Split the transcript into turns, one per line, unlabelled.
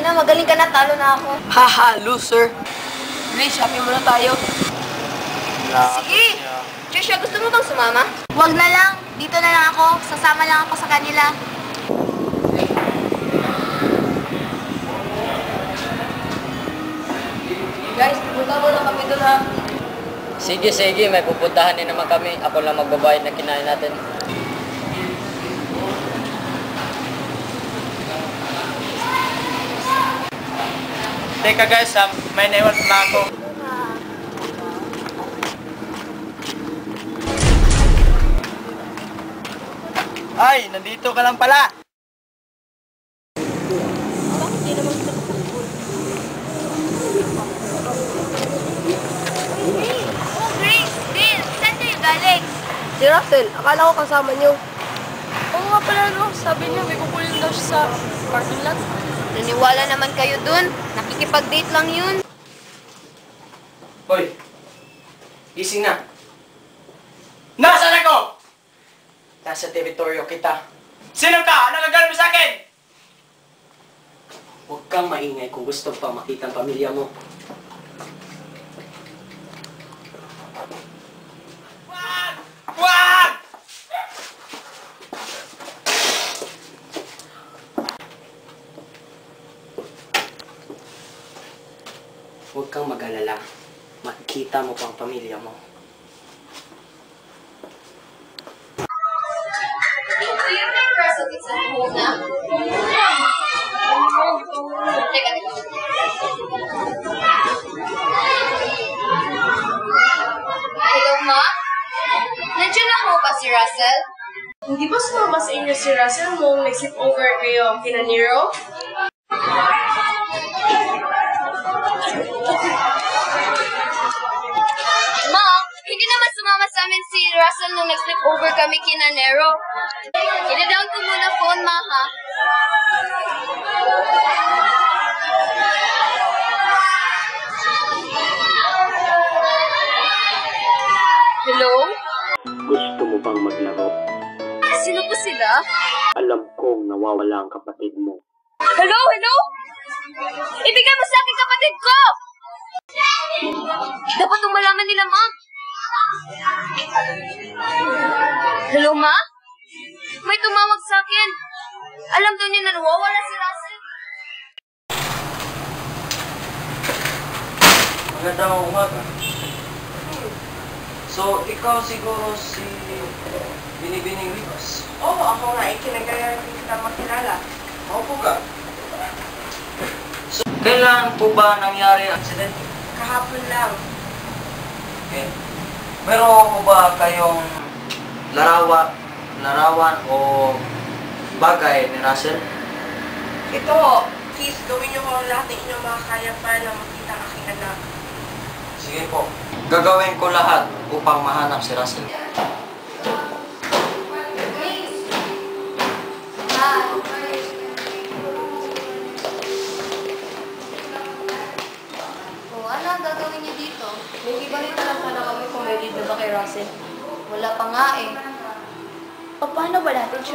na, magaling ka na, talo na ako.
Haha, loser. Grace, shopping muna tayo.
Sige! Trisha, gusto mo bang sumama?
Wag na lang. Dito na lang ako. Sasama lang ako sa kanila.
Guys, punta muna kami doon ha.
Sige, sige. May pupuntahan din naman kami. Ako lang magbabayad na kinain natin.
Teka guys, may naiwan na ako. Ay, nandito ka lang pala.
Oh, Grace! Bill! Saan kayo galing?
Si Russell, akala ko kasama niyo.
Oo nga pala, no? Sabi niya, may kukulin daw siya sa parking lot. Naniwala naman kayo dun. Nakikipag-date lang yun.
Hoy, gising na. Nasaan ako?
Nasa teritoryo kita.
Sino ka? Ano gagawin mo sa akin?
Huwag kang maingay kung gusto pa makita ang pamilya mo.
Wag! Wag!
Huwag kang mag-alala. Makikita mo pa ang pamilya mo.
Hello, Ma? Nandiyan na ho ba si Russell?
Hindi ba sumama sa inyo si Russell nung nag-sleep over kayo kina Nero?
Ma, hindi naman sumama sa amin si Russell nung nag-sleep over kami kina Nero. I-down ko muna phone, Ma, ha? Hello?
Gusto mo bang maglaro?
Sino po sila?
Alam kong nawawala ang kapatid mo.
Hello? Hello? Ibigay mo sa akin kapatid ko! Dapat itong malaman nila, Ma. Hello, Ma? May tumawag sa akin. Alam daw niya na nawawala si Russell.
Magandang umaga. So, ikaw siguro si Binibining Rivas.
Oo, ako nga. Ikinagaya kita makilala.
Opo ka. So, kailan po ba nangyari ang aksidente?
Kahapon lang.
Okay. Meron po ba kayong larawan o bagay ni Russell?
Ito, please, gawin niyo kung lahat ng inyong makakaya para na makita ang aking anak.
Sige po. Gagawin ko lahat upang mahanap si Russell.
Oh, ano ang gagawin niyo dito?
May ibalita lang sana kami kung may lead na ba kay Russell.
Wala pa nga eh.
O paano ba natin siya